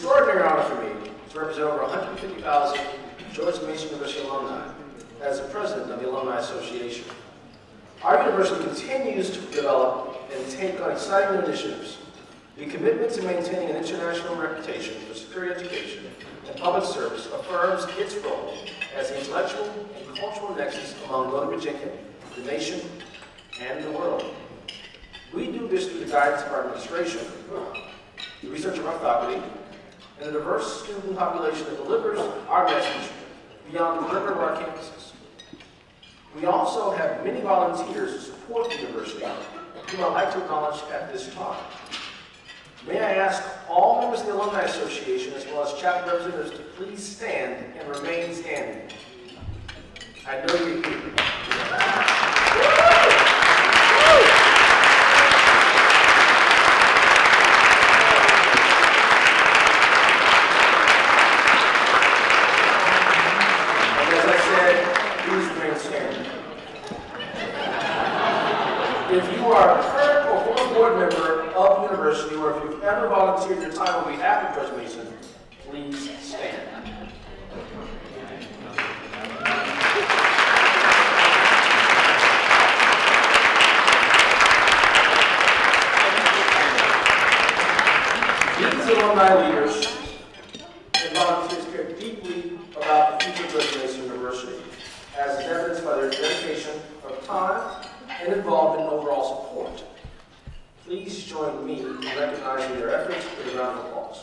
extraordinary honor for me to represent over 150,000 George Mason University alumni as the president of the Alumni Association. Our university continues to develop and take on exciting initiatives. The commitment to maintaining an international reputation for superior education and public service affirms its role as the intellectual and cultural nexus among Northern Virginia, the nation, and the world. We do this through the guidance of our administration, the research of our faculty, and the diverse student population that delivers our message beyond the perimeter of our campuses. We also have many volunteers who support the university, whom I'd like to acknowledge at this time. May I ask all members of the Alumni Association, as well as chapter representatives, to please stand and remain standing. I know you're here. And as I said, please remain standing. If you are a current or former board member of the university, or if you've ever volunteered your time on behalf of George Mason, please stand. These alumni leaders and volunteers care deeply about the future of George Mason University, as is evidenced by their dedication of time and involvement in overall support. Please join me in recognizing their efforts with a round of applause.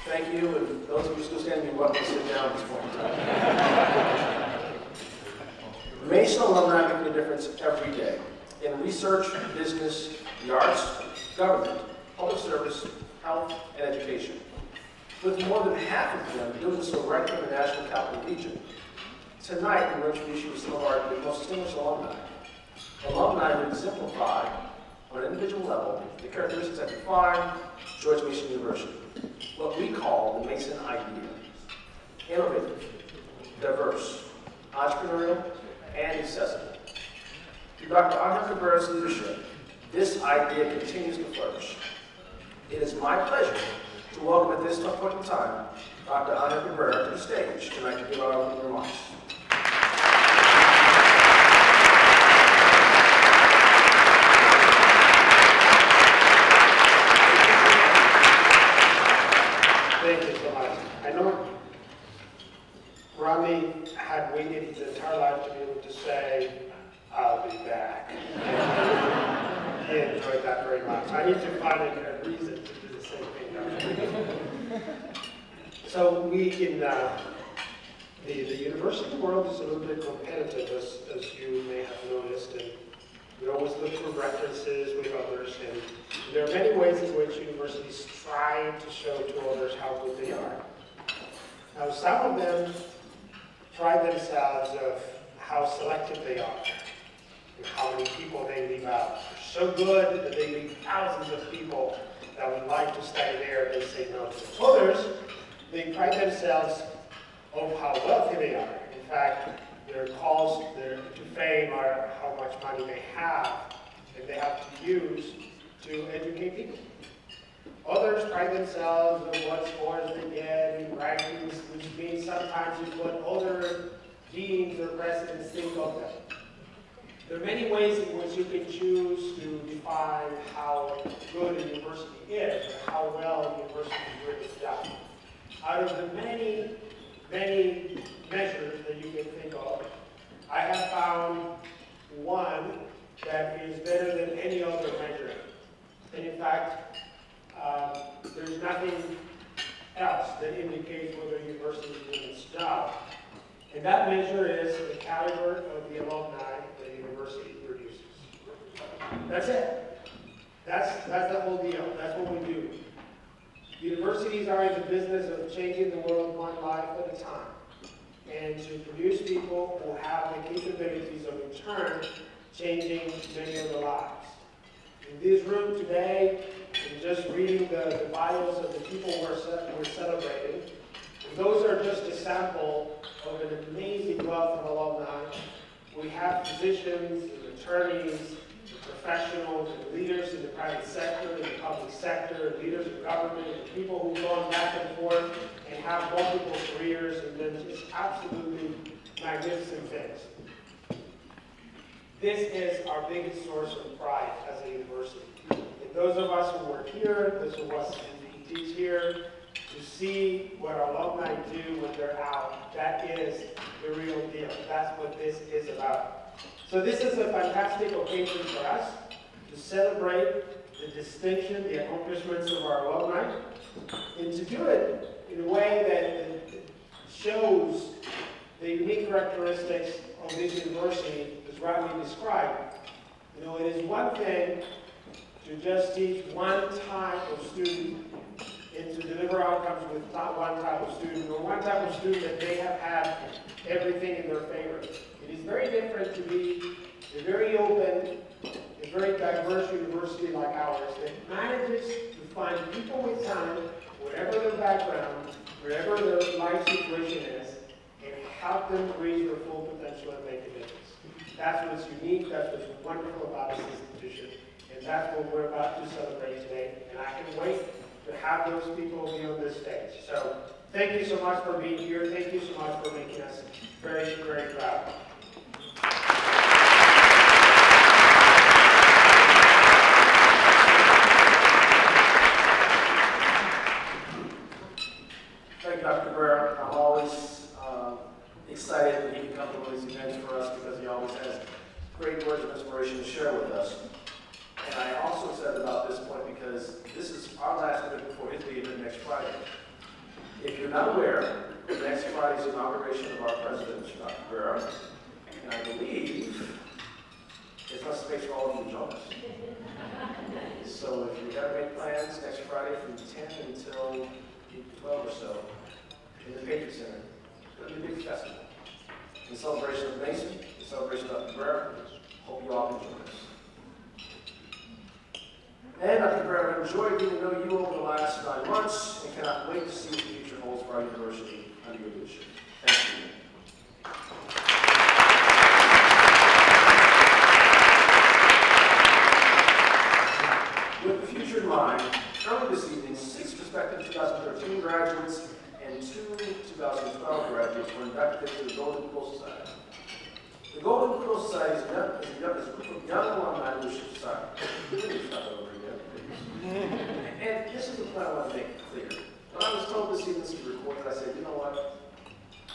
Thank you, and those of you still standing, you're welcome to sit down at this point in time. Mason alumni make a difference every day in research, business, the arts, government, public service, health, and education. With more than half of them doing so right here in the National Capital Region. Tonight, we will introduce you to some of our most distinguished alumni. Alumni who exemplify, on an individual level, the characteristics that define George Mason University, what we call the Mason idea. Innovative, diverse, entrepreneurial, and accessible. Through Dr. Angel Cabrera's leadership, this idea continues to flourish. It is my pleasure to welcome at this point in time Dr. Angel Cabrera to the stage tonight to give our opening remarks. Thank you so much. I know Romney had waited his entire life to be able to say, "I'll be back." He enjoyed that very much. I need to find a reason to do the same thing now. So we in the university world is a little bit competitive, as you may have noticed, and we always look for references with others, and there are many ways in which universities try to show to others how good they are. Now, some of them pride themselves of how selective they are, and how many people they leave out. They're so good that they leave thousands of people that would like to study there, they say no to. Others, they pride themselves of how wealthy they are. In fact, their calls to fame are how much money they have and they have to use to educate people. Others pride themselves on what scores they get in rankings, which means sometimes it's what other deans or presidents think of them. There are many ways in which you can choose to define how good a university is or how well a university is really done. Out of the many, many measures that you can think of, I have found one that is better than any other measure. And in fact, there's nothing else that indicates whether a university is doing its job. And that measure is the caliber of the alumni that the university produces. That's it. That's the whole deal. That's what we do. Universities are in the business of changing the world one life at a time, and to produce people who have the capabilities of, in turn, changing many other lives. In this room today, and just reading the bios of the people we're celebrating, those are just a sample of an amazing wealth of alumni. We have physicians and attorneys, and professionals and leaders in the private sector, in the public sector, and leaders in government, and people who've gone back and forth and have multiple careers and done just absolutely magnificent things. This is our biggest source of pride as a university. And those of us who work here, those of us in PTs here, to see what our alumni do when they're out, that is the real deal. That's what this is about. So this is a fantastic occasion for us to celebrate the distinction, the accomplishments of our alumni, and to do it in a way that shows the unique characteristics of this university as rightly described. You know, it is one thing to just teach one type of student and to deliver outcomes with not one type of student, or one type of student that may have had everything in their favor. It is very different to be a very open, a very diverse university like ours that manages to find people with talent, whatever their background, wherever their life situation is, and help them reach their full potential and make a difference. That's what's unique, that's what's wonderful about this institution, and that's what we're about to celebrate today. And I can wait to have those people be on this stage. So thank you so much for being here. Thank you so much for making us very, very proud. Thank you, Dr. Cabrera. I'm always excited when he can come to one of these events for us because he always has great words of inspiration to share with us. And I also excited about this point because this is our last event before his big event next Friday. If you're not aware, next Friday's inauguration of our president, Dr. Cabrera, and I believe there's not space for all of you to join us. So if you've got to make plans next Friday from 10 until 12 or so in the Patriot Center, it's going to be a big festival. In celebration of Mason, in celebration of Dr. Cabrera, hope you all can join us. And Dr. Cabrera, I've enjoyed getting to know you over the last 9 months and cannot wait to see what the future holds for our university under your leadership. Thank you. With the future in mind, early this evening, 6 prospective 2013 graduates and 2 2012 graduates were inducted to the Golden Quill Society. The Golden Quill Society is a young alumni leadership society. And this is the point I want to make clear. When I was told this evening to be recorded, I said, you know what?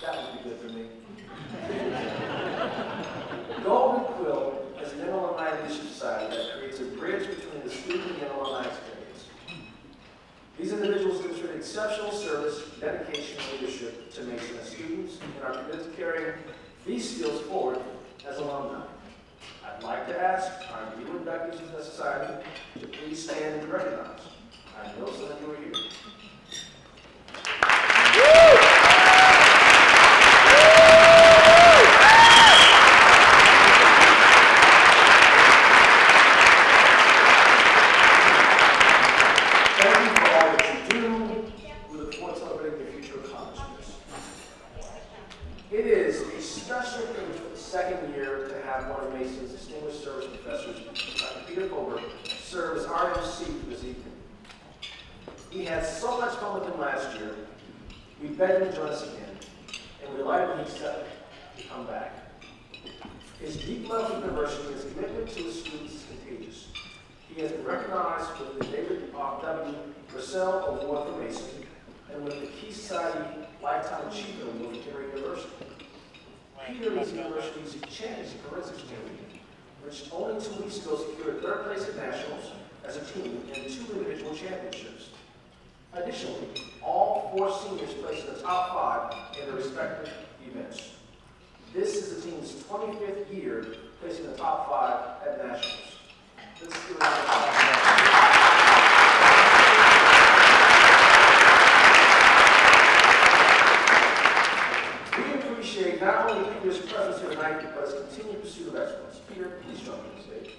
That would be good for me. Golden Quill is an young alumni leadership society that creates a bridge between the student and alumni experience. These individuals demonstrate exceptional service, dedication, and leadership to Mason as students and are committed to carrying these skills forward as alumni. I'd like to ask our new inductees into the society to please stand and be recognized. I know some of you are here. Thank you for all that you do. We look forward to celebrating your future accomplishments. It is a special thing for the second year to have one of Mason's distinguished service professors, Dr. Peter Colbert, serve as our MC for this evening. We had so much fun with him last year. We begged him to join us again, and we're delighted when he accepted to come back. His deep love for the university and his commitment to his students is contagious. He has been recognized with the David W. Purcell Award for Mason and with the Key Society Lifetime Achievement Award from Emory University. Peter leads the university's Champions in Forensics Champion, which only 2 weeks ago secured 3rd place at Nationals as a team and 2 individual championships. Additionally, all 4 seniors placed in the top 5 in their respective events. This is the team's 25th year placing in the top 5 at Nationals. Let's give it a round of applause. We appreciate not only Peter's presence here tonight, but his continued pursuit of excellence. Peter, please join me on the stage.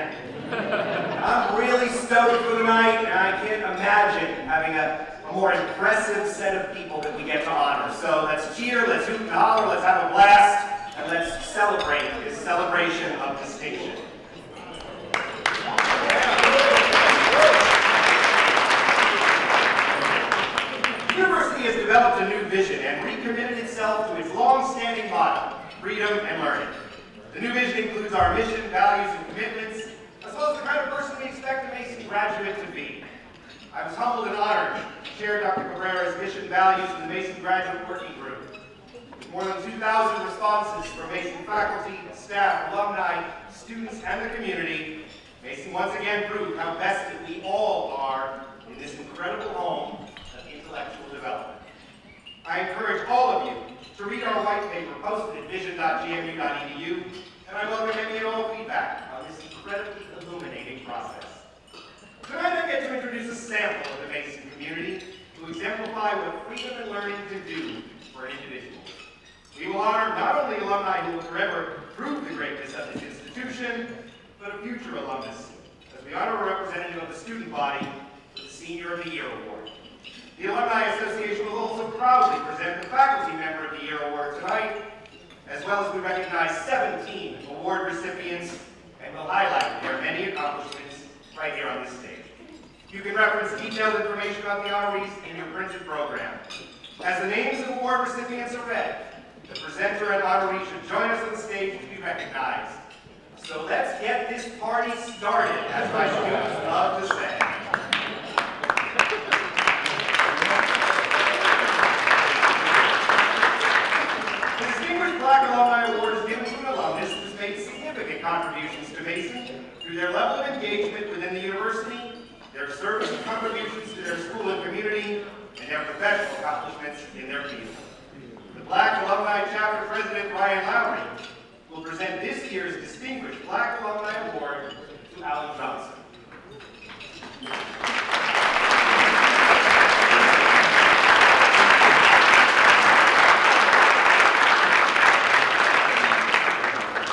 again. I'm really stoked for the night, and I can't imagine having a more impressive set of people that we get to honor. So let's cheer, let's hoot and holler, let's have a blast, and let's celebrate this celebration of distinction. The university has developed a new vision and recommitted itself to its long-standing motto, freedom and learning. The new vision includes our mission, values, and commitments, as well as the kind of person we expect a Mason graduate to be. I was humbled and honored to share Dr. Cabrera's mission values in the Mason Graduate Working Group. With more than 2,000 responses from Mason faculty, staff, alumni, students, and the community, Mason once again proved how vested we all are in this incredible home of intellectual development. I encourage all of you to read our white paper posted at vision.gmu.edu, and I welcome any and all feedback on this incredibly illuminating process. Tonight I get to introduce a sample of the Mason community to exemplify what freedom and learning can do for an individual. We will honor not only alumni who will forever prove the greatness of this institution, but a future alumnus, as we honor a representative of the student body with the Senior of the Year Award. The Alumni Association will also proudly present the Faculty Member of the Year Award tonight, as well as we recognize 17 award recipients and will highlight their many accomplishments right here on this stage. You can reference detailed information about the honorees in your printed program. As the names of award recipients are read, the presenter and honoree should join us on the stage to be recognized. So let's get this party started, as my students love to say. The Distinguished Black Alumni Award is given to an alumnus who has made significant contributions to Mason through their level of engagement within the university, their service and contributions to their school and community, and their professional accomplishments in their field. The Black Alumni Chapter President Ryan Lowry will present this year's Distinguished Black Alumni Award to Alan Johnson.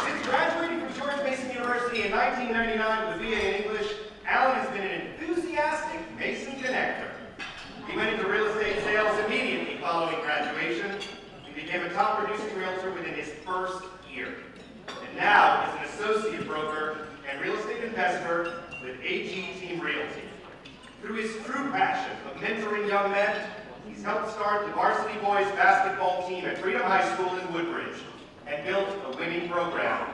Since graduating from George Mason University in 1999 with a BA in English, Alan has been an enthusiastic Mason connector. He went into real estate sales immediately following graduation. He became a top producing realtor within his first year. And now is an associate broker and real estate investor with AG Team Realty. Through his true passion of mentoring young men, he's helped start the varsity boys basketball team at Freedom High School in Woodbridge and built a winning program,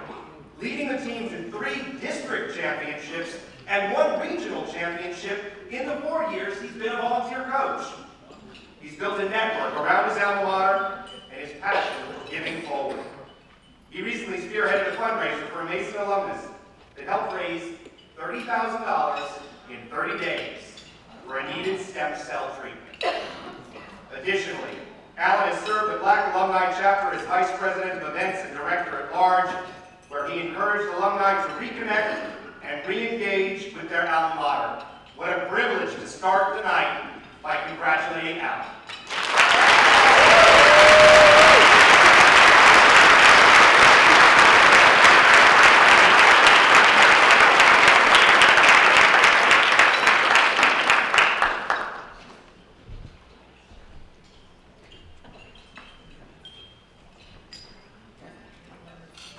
leading the team to 3 district championships and 1 regional championship in the 4 years he's been a volunteer coach. He's built a network around his alma mater and is passionate for giving forward. He recently spearheaded a fundraiser for a Mason alumnus that helped raise $30,000 in 30 days for a needed stem cell treatment. Additionally, Alan has served the Black Alumni Chapter as Vice President of Events and Director at Large, where he encouraged alumni to reconnect and re-engage with their alma mater. What a privilege to start the night by congratulating Alan.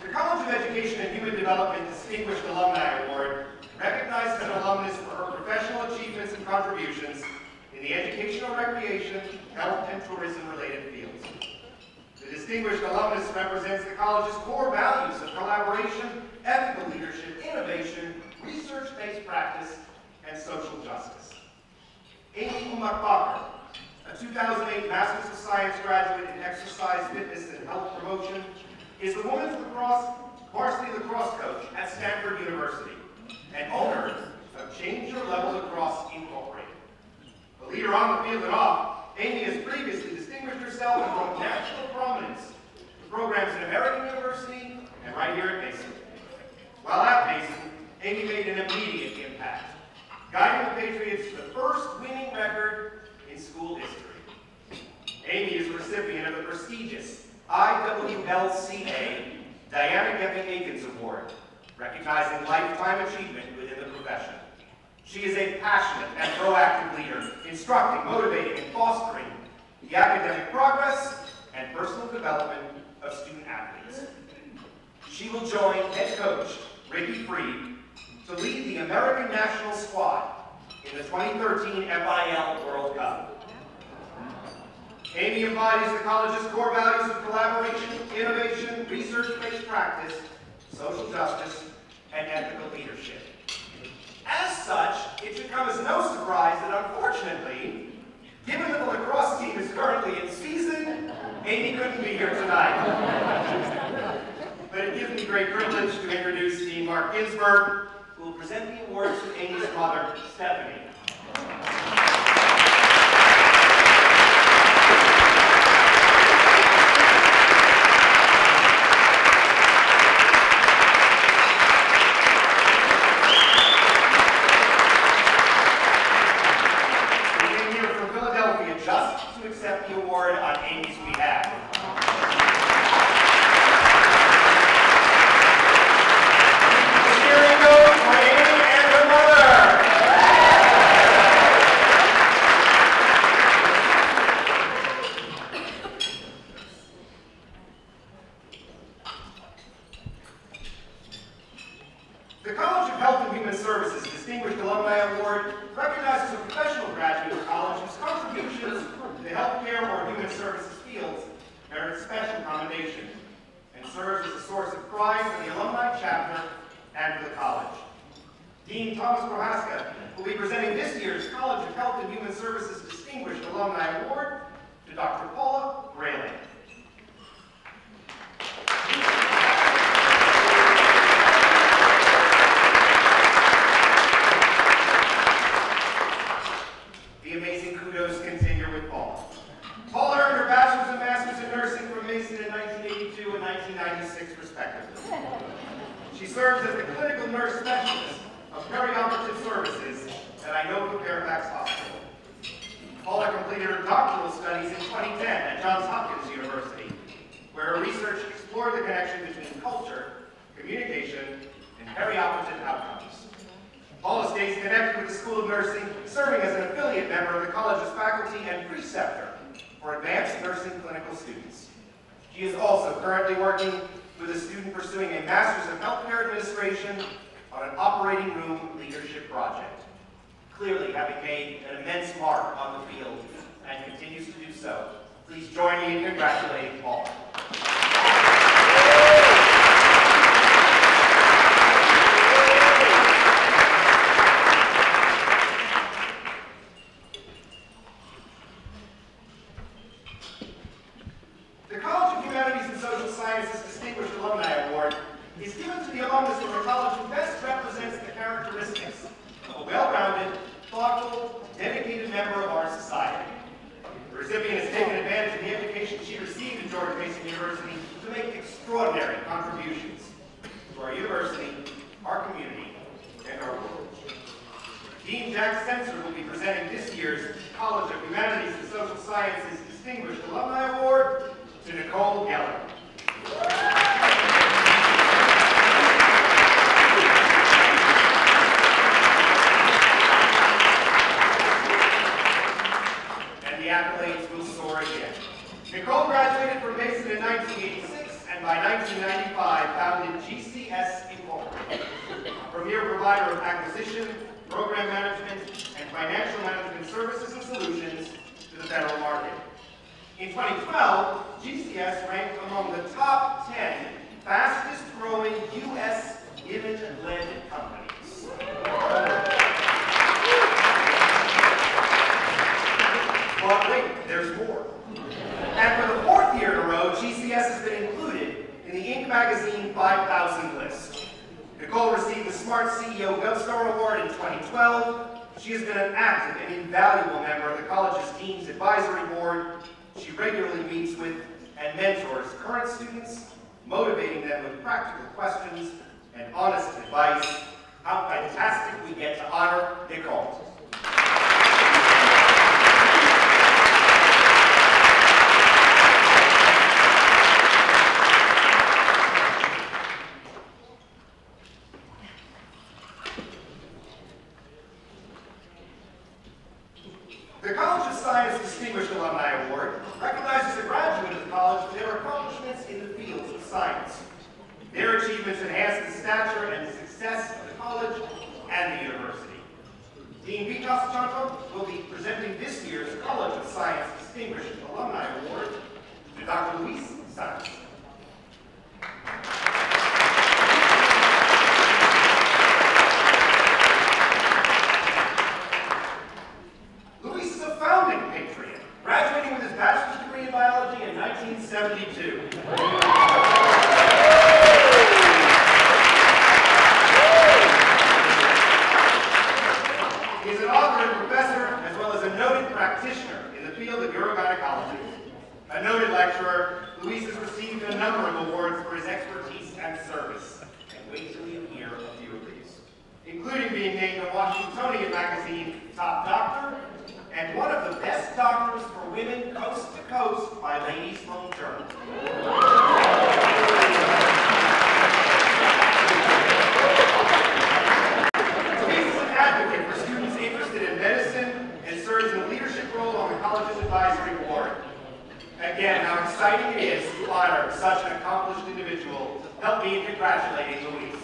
The College of Education and Human Development Distinguished Alumni Award recognizes an alumnus for her professional achievements and contributions in the educational, recreation, health, and tourism-related fields. The distinguished alumnus represents the college's core values of collaboration, ethical leadership, innovation, research-based practice, and social justice. Amy Umakbacher, a 2008 Masters of Science graduate in exercise, fitness, and health promotion, is the women's varsity lacrosse coach at Stanford University and owner of Change Your Level Lacrosse Incorporated. A leader on the field and off, Amy has previously distinguished herself and brought national prominence to programs at American University and right here at Mason. While at Mason, Amy made an immediate impact, guiding the Patriots to the first winning record in school history. Amy is a recipient of the prestigious IWLCA Diana Gepping Akins Award, recognizing lifetime achievement within the profession. She is a passionate and proactive leader, instructing, motivating, and fostering the academic progress and personal development of student athletes. She will join head coach Ricky Freed to lead the American national squad in the 2013 FIL World Cup. Amy embodies the college's core values of collaboration, innovation, research-based practice, social justice, and ethical leadership. As such, it should come as no surprise that unfortunately, given that the lacrosse team is currently in season, Amy couldn't be here tonight. But it gives me great privilege to introduce Dean Mark Ginsberg, who will present the awards to Amy's mother, Stephanie. Accept the award on Amy's behalf. The cheering goes for Amy and her mother. The College of Health and Human Services Distinguished Alumni Award recognizes a professional graduate of college whose contributions to the healthcare or human services fields merit special commendation and serves as a source of pride for the alumni chapter and for the college. Dean Thomas Prohaska will be presenting this year's College of Health and Human Services Distinguished Alumni Award to Dr. Paula Grayling. The amazing kudos continue with Paula. Paula earned her bachelor's and master's in nursing from Mason in 1982 and 1996, respectively. She serves as the clinical nurse specialist of perioperative services at Inoka Fairfax Hospital. Paula completed her doctoral studies in 2010 at Johns Hopkins University, where her research explored the connection between culture, communication, and perioperative outcomes. Paula stays connected with the School of Nursing, serving as an affiliate member of the college's faculty and preceptor for advanced nursing clinical students. She is also currently working with a student pursuing a Master's of Healthcare Administration on an operating room leadership project, clearly having made an immense mark on the field and continues to do so. Please join me in congratulating Paula. The College of Humanities and Social Sciences Distinguished Alumni Award is given to the alumnus from a college who best represents the characteristics of a well-rounded, thoughtful, dedicated member of our society. The recipient has taken advantage of the education she received at George Mason University to make extraordinary contributions to our university, our community, and our world. Dean Jack Spencer will be presenting this year's College of Humanities and Social Sciences Distinguished Alumni Award to Nicole Geller. And the accolades will soar again. Nicole graduated from Mason in 1986 and by 1995 founded GCS Incorporated, a premier provider of acquisition, program management, and financial management services and solutions to the federal market. In 2012, GCS ranked among the top 10 fastest growing U.S. women-led companies. But wait, there's more. And for the fourth year in a row, GCS has been included in the Inc. Magazine 5,000 list. Nicole received the Smart CEO GovStar Award in 2012. She has been an active and invaluable member of the college's Dean's Advisory Board. She regularly meets with and mentors current students, motivating them with practical questions and honest advice. How fantastic we get to honor Nicole. The College of Science Distinguished Alumni Award recognizes a graduate of the college for their accomplishments in the fields of science. Their achievements enhance the stature and success of the college and the university. Dean Vikas Chanto will be presenting this year's College of Science Distinguished Alumni Award to Dr. Luis Sanz. Luis is a founding patriot, graduating with his bachelor's degree in biology in 1972. He is an author and professor, as well as a noted practitioner in the field of urogynecology. A noted lecturer, Luis has received a number of awards for his expertise and service. And wait till you hear a few of these, including being named the Washingtonian Magazine Top Doctor and one of the best doctors for women coast to coast by Ladies Home Journal. Luis is an advocate for students interested in medicine and serves in a leadership role on the college's advisory board. Again, how exciting it is to honor such an accomplished individual. Help me in congratulating Luis.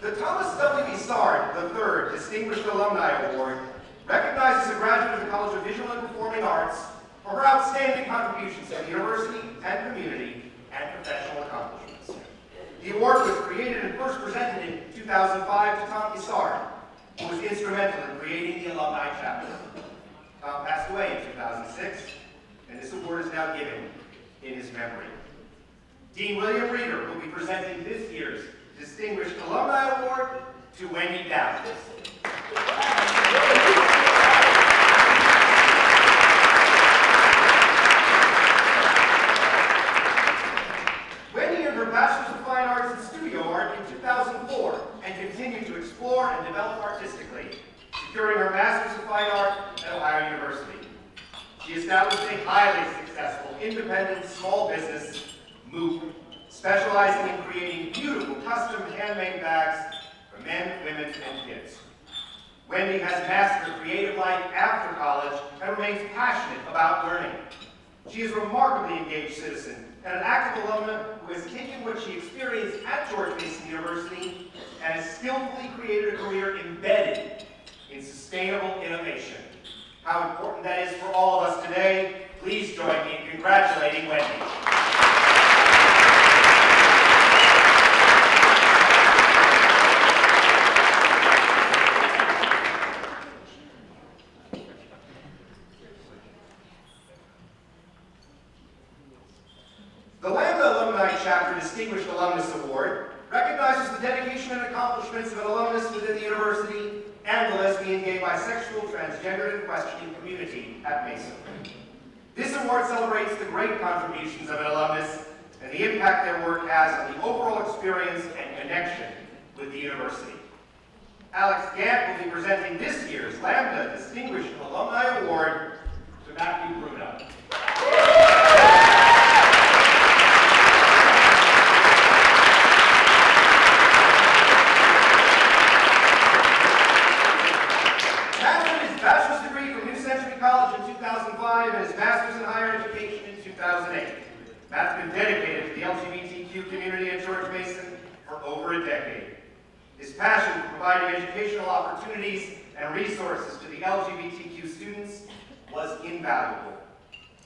The Thomas W. Sard III Distinguished Alumni Award recognizes a graduate of the College of Visual and Performing Arts for her outstanding contributions to the university and community and professional accomplishments. The award was created and first presented in 2005 to Tom Isard, who was instrumental in creating the alumni chapter. Tom passed away in 2006, and this award is now given in his memory. Dean William Reeder will be presenting this year's Distinguished Alumni Award to Wendy Dowd. Wendy earned her Bachelor's of Fine Arts in Studio Art in 2004 and continued to explore and develop artistically, securing her Master's of Fine Art at Ohio University. She established a highly successful independent small business, MOOC, specializing in creating beautiful custom handmade bags for men, women, and kids. Wendy has mastered creative life after college and remains passionate about learning. She is a remarkably engaged citizen and an active alumna who has taken what she experienced at George Mason University and has skillfully created a career embedded in sustainable innovation. How important that is for all of us today. Please join me in congratulating Wendy. The Lambda Alumni Chapter Distinguished Alumnus Award recognizes the dedication and accomplishments of an alumnus within the university and the lesbian, gay, bisexual, transgender, and questioning community at Mason. This award celebrates the great contributions of an alumnus and the impact their work has on the overall experience and connection with the university. Alex Gant will be presenting this year's Lambda Distinguished Alumni Award to Matthew Bruno. College in 2005 and his Master's in Higher Education in 2008. Matt's been dedicated to the LGBTQ community at George Mason for over a decade. His passion for providing educational opportunities and resources to the LGBTQ students was invaluable.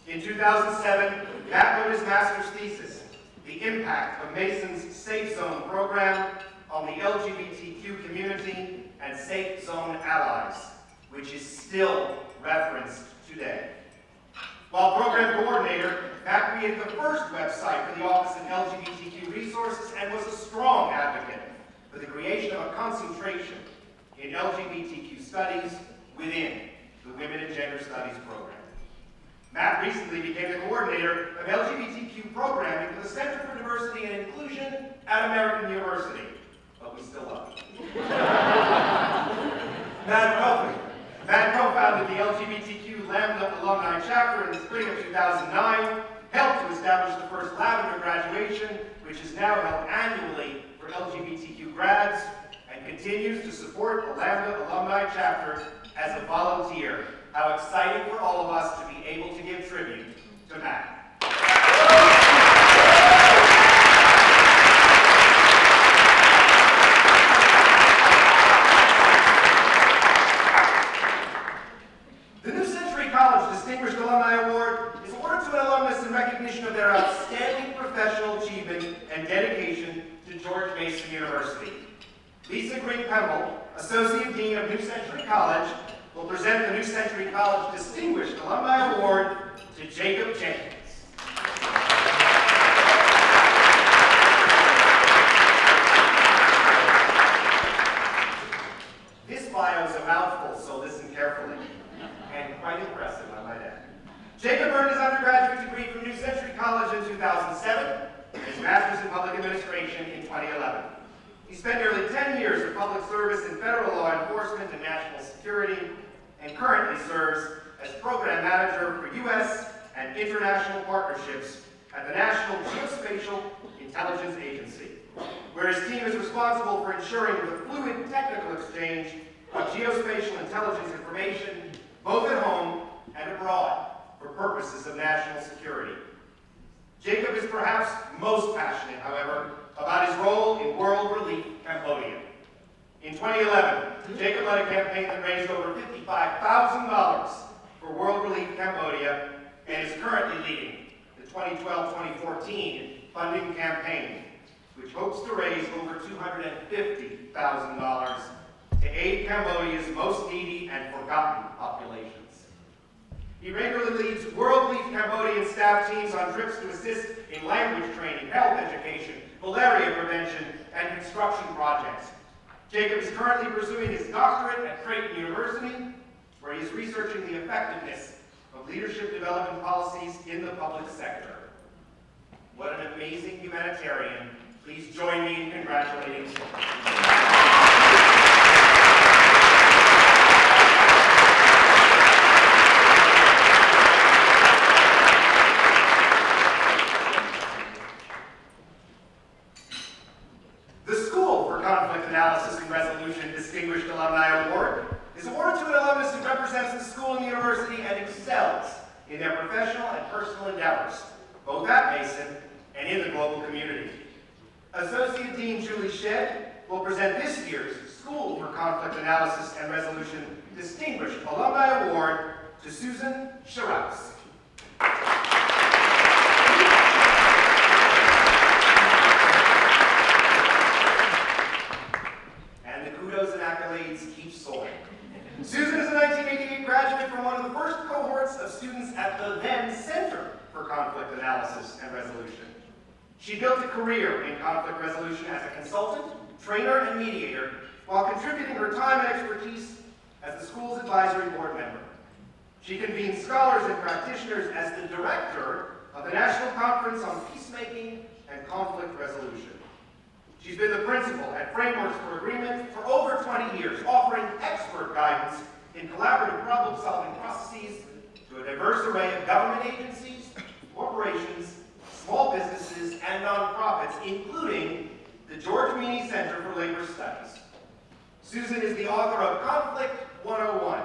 In 2007, Matt wrote his master's thesis, The Impact of Mason's Safe Zone Program on the LGBTQ Community and Safe Zone Allies, which is still referenced today. While program coordinator, Matt created the first website for the Office of LGBTQ Resources and was a strong advocate for the creation of a concentration in LGBTQ studies within the Women and Gender Studies program. Matt recently became the coordinator of LGBTQ programming for the Center for Diversity and Inclusion at American University, but we still love him. Matt co-founded the LGBTQ Lambda Alumni Chapter in the spring of 2009, helped to establish the first Lavender graduation, which is now held annually for LGBTQ grads, and continues to support the Lambda Alumni Chapter as a volunteer. How exciting for all of us to be able to give tribute to Matt. The New Century College Distinguished Alumni Award is awarded to an alumnus in recognition of their outstanding professional achievement and dedication to George Mason University. Lisa Green-Pemble, Associate Dean of New Century College, will present the New Century College Distinguished Alumni Award to Jacob Jenkins. This bio is a mouthful, so listen carefully. And quite impressive, I might add. Jacob earned his undergraduate degree from New Century College in 2007 and his master's in public administration in 2011. He spent nearly 10 years of public service in federal law enforcement and national security, and currently serves as program manager for U.S. and international partnerships at the National Geospatial Intelligence Agency, where his team is responsible for ensuring the fluid technical exchange of geospatial intelligence information, both at home and abroad, for purposes of national security. Jacob is perhaps most passionate, however, about his role in World Relief Cambodia. In 2011, Jacob led a campaign that raised over $55,000 for World Relief Cambodia and is currently leading the 2012-2014 funding campaign, which hopes to raise over $250,000 to aid Cambodia's most needy and forgotten populations. He regularly leads World Relief Cambodian staff teams on trips to assist in language training, health education, malaria prevention, and construction projects. Jacob is currently pursuing his doctorate at Creighton University, where he is researching the effectiveness of leadership development policies in the public sector. What an amazing humanitarian. Please join me in congratulating him. Analysis and Resolution Distinguished Alumni Award is awarded to an alumnus who represents the school and university and excels in their professional and personal endeavors, both at Mason and in the global community. Associate Dean Julie Shedd will present this year's School for Conflict Analysis and Resolution Distinguished Alumni Award to Susan Sharaus. Susan is a 1988 graduate from one of the first cohorts of students at the then Center for Conflict Analysis and Resolution. She built a career in conflict resolution as a consultant, trainer, and mediator, while contributing her time and expertise as the school's advisory board member. She convenes scholars and practitioners as the director of the National Conference on Peacemaking and Conflict Resolution. She's been the principal at Frameworks for Agreement for over 20 years, offering expert guidance in collaborative problem-solving processes to a diverse array of government agencies, corporations, small businesses, and nonprofits, including the George Meany Center for Labor Studies. Susan is the author of Conflict 101,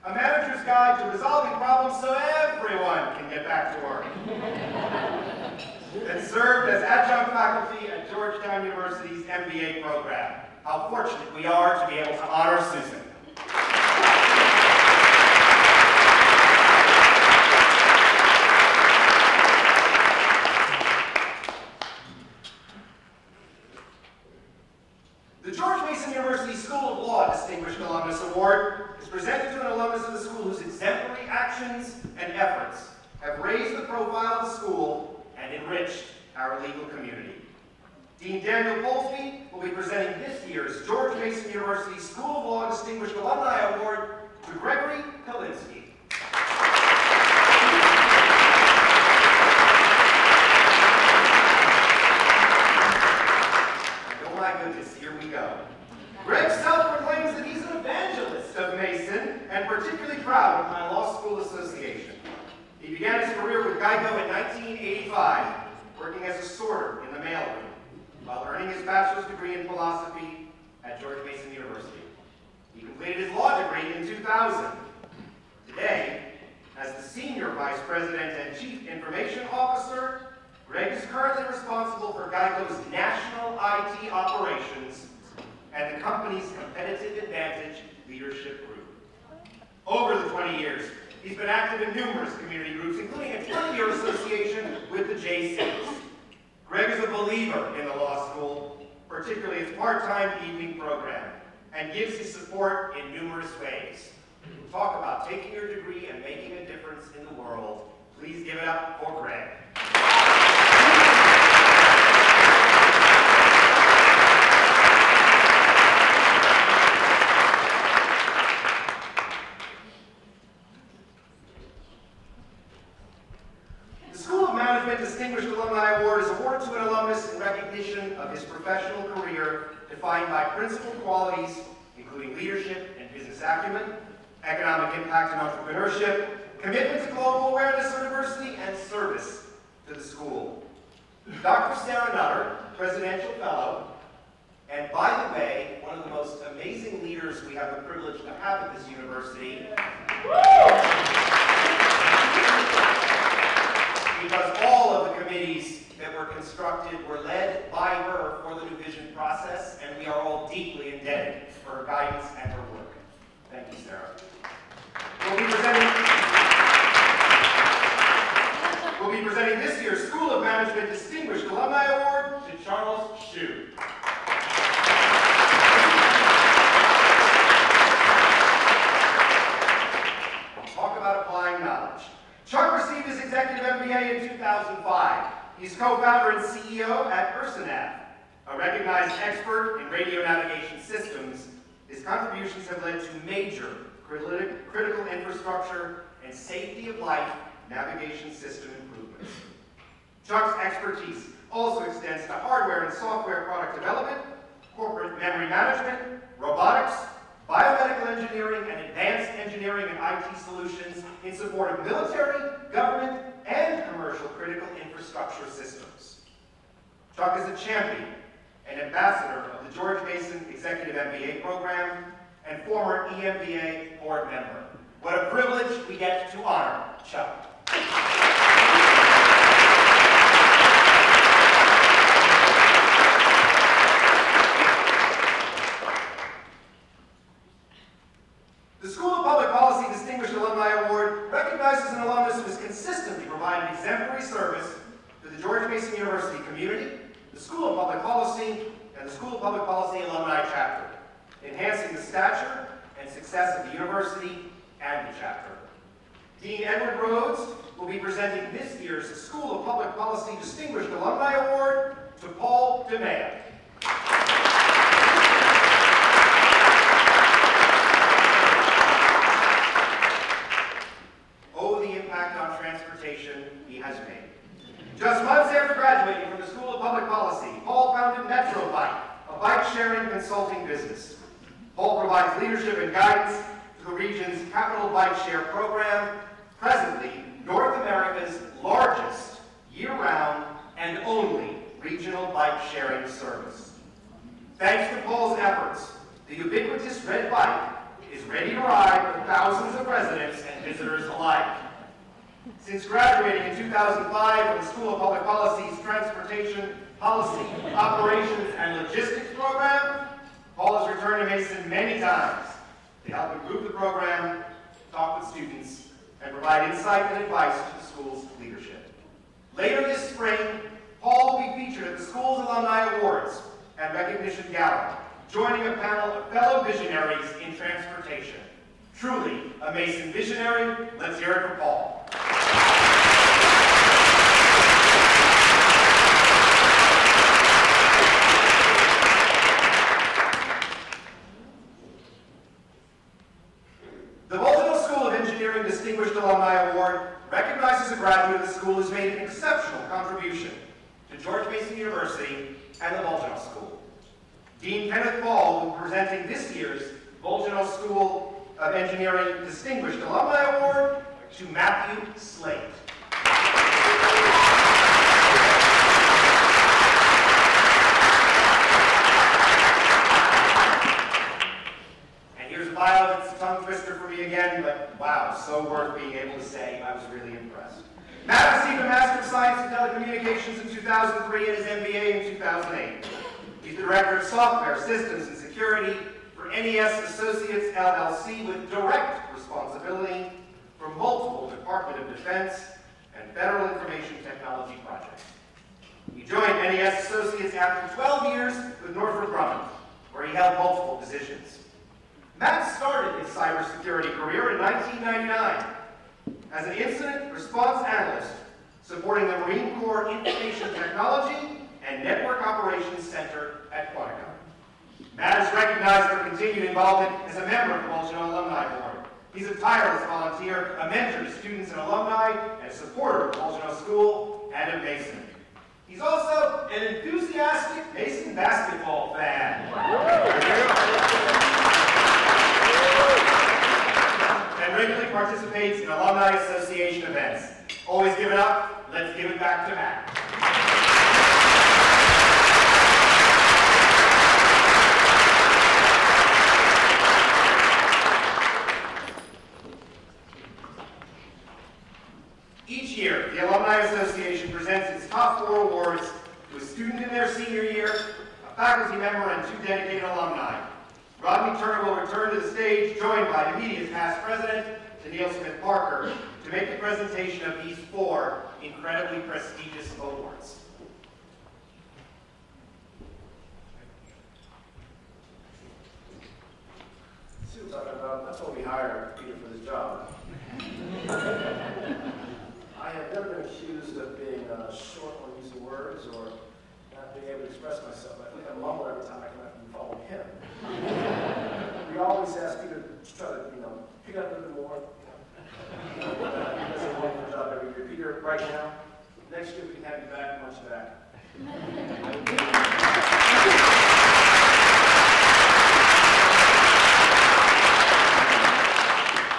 a manager's guide to resolving problems so everyone can get back to work. And served as adjunct faculty at Georgetown University's MBA program. How fortunate we are to be able to honor Susan. The George Mason University School of Law Distinguished Alumnus Award is presented to an alumnus of the school whose exemplary actions and efforts have raised the profile of the school and enriched our legal community. Dean Daniel Polsby will be presenting this year's George Mason University School of Law Distinguished Alumni Award to Gregory Kalinsky. Oh my goodness, here we go. Greg self-proclaims that he's an evangelist of Mason and am particularly proud of my law school association. He began his career with Geico in 1985, working as a sorter in the mailroom, while earning his bachelor's degree in philosophy at George Mason University. He completed his law degree in 2000. Today, as the Senior Vice President and Chief Information Officer, Greg is currently responsible for Geico's national IT operations and the company's Competitive Advantage Leadership Group. Over the 20 years, he's been active in numerous community groups, including a 20-year association with the JCs. Greg is a believer in the law school, particularly its part-time evening program, and gives his support in numerous ways. Talk about taking your degree and making a difference in the world. Please give it up for Greg. The School of Management Distinguished Alumni Award is awarded to an alumnus in recognition of his professional career defined by principal qualities including leadership and business acumen, economic impact and entrepreneurship, commitment to global awareness of diversity, and service to the school. Dr. Sarah Nutter, Presidential Fellow, and by the way, one of the most amazing leaders we have the privilege to have at this university, because all of the committees that were constructed were led by her for the division process, and we are all deeply indebted for her guidance and her work. Thank you, Sarah. We'll be presenting this year's School of Management Distinguished Alumni Award to Charles Hsu. Talk about applying knowledge. Chuck received his executive MBA in 2005. He's co-founder and CEO at UrsaNav, a recognized expert in radio navigation systems. His contributions have led to major critical infrastructure and safety of life navigation system improvements. Chuck's expertise also extends to hardware and software product development, corporate memory management, robotics, biomedical engineering, and advanced engineering and IT solutions in support of military, government, and commercial critical infrastructure systems. Chuck is a champion and ambassador of the George Mason Executive MBA program and former EMBA board member. What a privilege we get to honor Chuck. The School of Public Policy Distinguished Alumni Award recognizes an alumnus who has consistently provided exemplary service to the George Mason University community, the School of Public Policy, and the School of Public Policy Alumni Chapter, enhancing the stature and success of the university and the chapter. Dean Edward Rhodes will be presenting this year's School of Public Policy Distinguished Alumni Award to Paul DeMea. Oh, the impact on transportation he has made. Just months after graduating from the School of Public Policy, Paul founded MetroBike, a bike-sharing consulting business. Paul provides leadership and guidance to the region's Capital Bike Share program, presently North America's largest year-round and only regional bike-sharing service. Thanks to Paul's efforts, the ubiquitous red bike is ready to ride for thousands of residents and visitors alike. Since graduating in 2005 from the School of Public Policy's Transportation Policy, Operations, and Logistics program, Paul has returned to Mason many times to help improve the program, talk with students, and provide insight and advice to the school's leadership. Later this spring, Paul will be featured at the school's Alumni Awards and Recognition Gala, joining a panel of fellow visionaries in transportation. Truly a Mason visionary. Let's hear it for Paul. The Bolton School of Engineering Distinguished Alumni Award recognizes a graduate of the school who's made an exceptional contribution to George Mason University and the Bolton School. Dean Kenneth Ball will be presenting this year's Bolton School of Engineering Distinguished Alumni Award to Matthew Slate. And here's a bio that's a tongue twister for me again, but wow, so worth being able to say I was really impressed. Matt received a Master of Science in Telecommunications in 2003 and his MBA in 2008. He's the Director of Software, Systems, and Security for NES Associates LLC with direct responsibility for multiple Department of Defense and Federal Information Technology projects. He joined NES Associates after 12 years with Northrop Grumman, where he held multiple positions. Matt started his cybersecurity career in 1999 as an incident response analyst supporting the Marine Corps Information Technology and Network Operations Center at Quantico. Matt is recognized for continued involvement as a member of the Bolgeno Alumni Board. He's a tireless volunteer, a mentor to students and alumni, and a supporter of Bolgeno School and of Mason. He's also an enthusiastic Mason basketball fan. And regularly participates in Alumni Association events. Always give it up, let's give it back to Matt. Each year, the Alumni Association presents its top 4 awards to a student in their senior year, a faculty member, and 2 dedicated alumni. Rodney Turner will return to the stage, joined by immediate past president, Danielle Smith Parker, to make the presentation of these 4 incredibly prestigious awards. See what I'm talking about? That's what we hired Peter for this job. I have never been accused of being short on using words or not being able to express myself. I think I mumble every time I can follow him. We always ask Peter to try to, pick up a little bit more. He does a wonderful job every year. Peter, right now, next year we can have you back, want you back.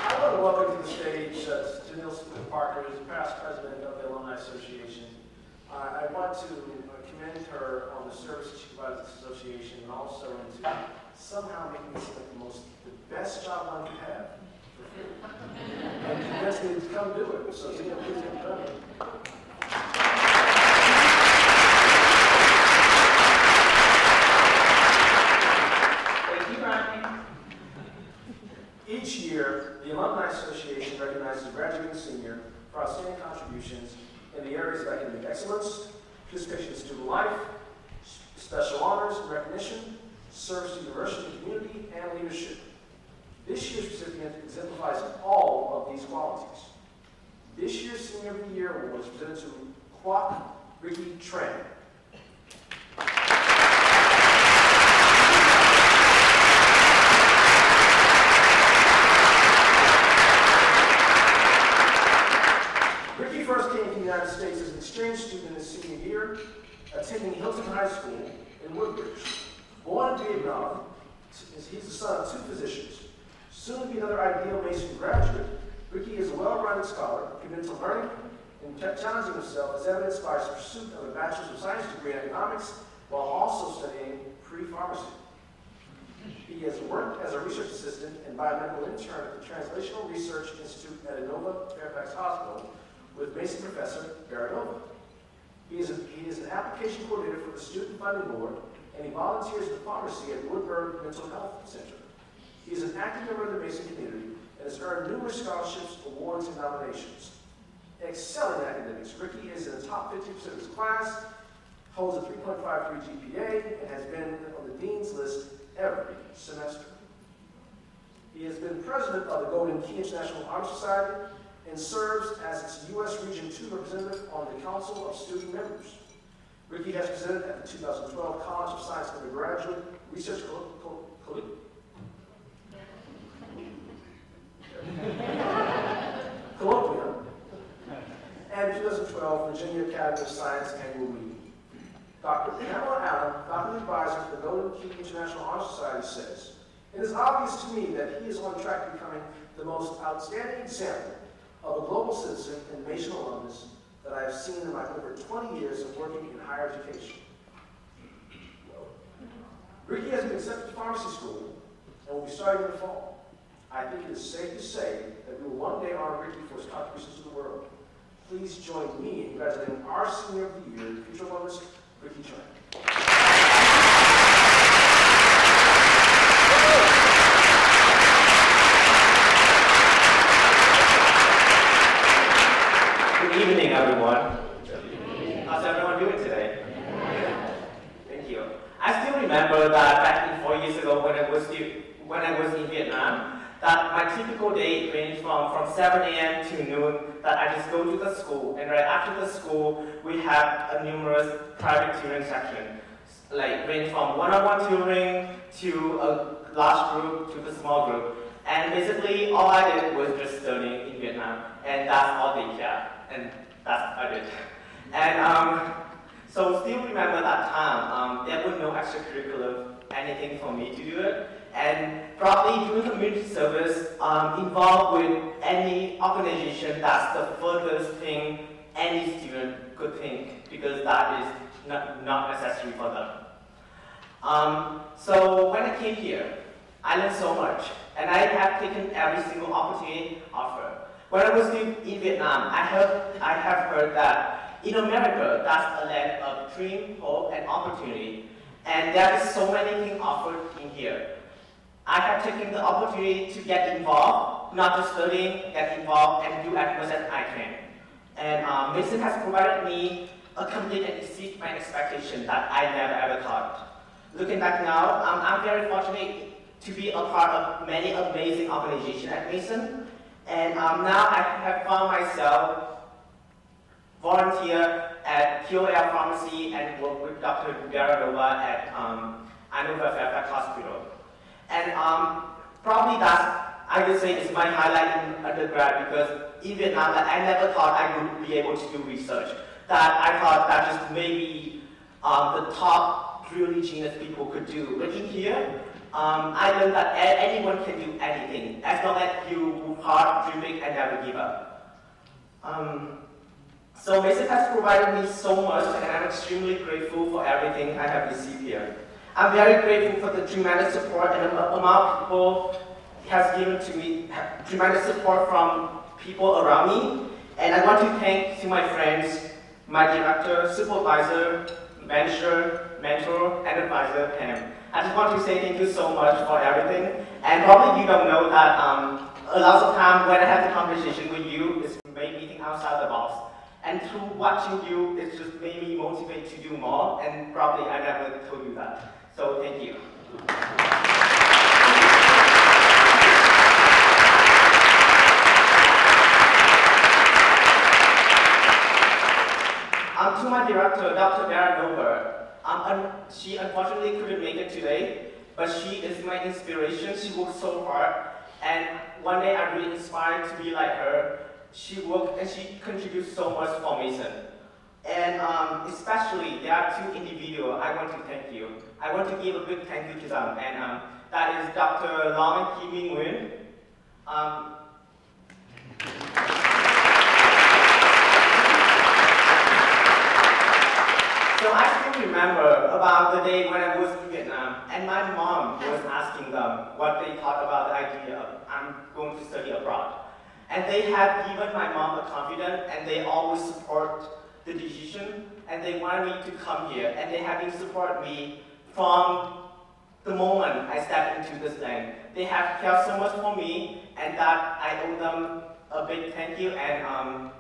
I want to welcome to the stage Danielle Smith Parker, who's the past president of the Alumni Association. I want to commend her on the service that she provides to the association, and also into somehow making this like the best job one could have for free. And convinced me to come do it. So Danielle, please come join me. Thank you, Rodney. Each year, the Alumni Association recognizes a graduating senior for outstanding contributions in the areas of academic excellence, participation in student life, special honors and recognition, service to the university and community, and leadership. This year's recipient exemplifies all of these qualities. This year's Senior of the Year Award is presented to Kwok Ricky Tran. Ricky first came to the United States as an exchange student in his senior year, attending Hilton High School in Woodbridge. Born in Vietnam, he's the son of 2 physicians. Soon to be another ideal Mason graduate, Ricky is a well-rounded scholar, committed to learning and challenging himself as evidenced by his pursuit of a Bachelor's of Science degree in economics while also studying pre-pharmacy. He has worked as a research assistant and biomedical intern at the Translational Research Institute at Inova Fairfax Hospital with Mason professor Barry Nova. He is an application coordinator for the Student Funding Board, and he volunteers in pharmacy at Woodburn Mental Health Center. He is an active member of the Mason community and has earned numerous scholarships, awards, and nominations. Excelling in academics, Ricky is in the top 50% of his class, holds a 3.53 GPA, and has been on the Dean's List every semester. He has been president of the Golden Key International Honor Society and serves as its U.S. Region 2 representative on the Council of Student Members. Ricky has presented at the 2012 College of Science Undergraduate Research Colloquium and 2012 Virginia Academy of Science Annual Meeting. Dr. Pamela Allen, faculty advisor for the Golden Key International Honor Society, says, It is obvious to me that he is on track to becoming the most outstanding example of a global citizen and Mason alumnus that I have seen in my over 20 years of working in higher education. Ricky has been accepted to pharmacy school and will be starting in the fall. I think it is safe to say that we will one day honor Ricky for his contributions to the world. Please join me in congratulating our senior of the year, future alumnus, Ricky Chang. Good evening, everyone. How's everyone doing today? Thank you. I still remember that back in 4 years ago when I was in Vietnam, that my typical day ranged from 7 a.m. to noon, that I just go to the school, and right after the school, we have a numerous private tutoring section, like range from one-on-one tutoring to a large group to the small group. And basically, all I did was just studying in Vietnam, and that's all they care, and that's what I did. And so still remember that time, there was no extracurricular, anything for me to do it. And probably doing community service involved with any organization, that's the furthest thing any student could think, because that is not necessary for them. So when I came here, I learned so much, and I have taken every single opportunity offered. When I was in Vietnam, I have heard that in America, that's a land of dream, hope, and opportunity, and there is so many things offered in here. I have taken the opportunity to get involved, not just studying, get involved and do as much as I can. And Mason has provided me a complete and exceed my expectation that I never ever thought. Looking back now, I'm very fortunate to be a part of many amazing organizations at Mason. And now I have found myself volunteer at QOL Pharmacy and work with Dr. Garadova at Anova Fairfax Hospital. And probably that's, I would say, is my highlight in undergrad, because in Vietnam, I never thought I would be able to do research. That I thought that just maybe the top really genius people could do. But in here, I learned that anyone can do anything, as long as you work hard, dream big, and never give up. So Mason has provided me so much, and I'm extremely grateful for everything I have received here. I'm very grateful for the tremendous support and the amount of people has given to me, tremendous support from people around me. And I want to thank to my friends, my director, supervisor, mentor, and advisor, Pam. I just want to say thank you so much for everything. And probably you don't know that a lot of time when I have the conversation with you, it's made me think outside the box. And through watching you, it's just made me motivate to do more, and probably I never told you that. So thank you. To my director, Dr. Garadova, she unfortunately couldn't make it today, but she is my inspiration. She worked so hard, and one day I'm really inspired to be like her. She worked and she contributes so much for Mason. And especially, there are two individuals I want to thank you. I want to give a big thank you to them, and that is Dr. Long and Kim Min Nguyen. So I still remember about the day when I was in Vietnam, and my mom was asking them what they thought about the idea of I'm going to study abroad. And they have given my mom a confidence, and they always support the decision, and they wanted me to come here, and they have been supporting me from the moment I stepped into this land. They have cared so much for me, and that I owe them a big thank you, and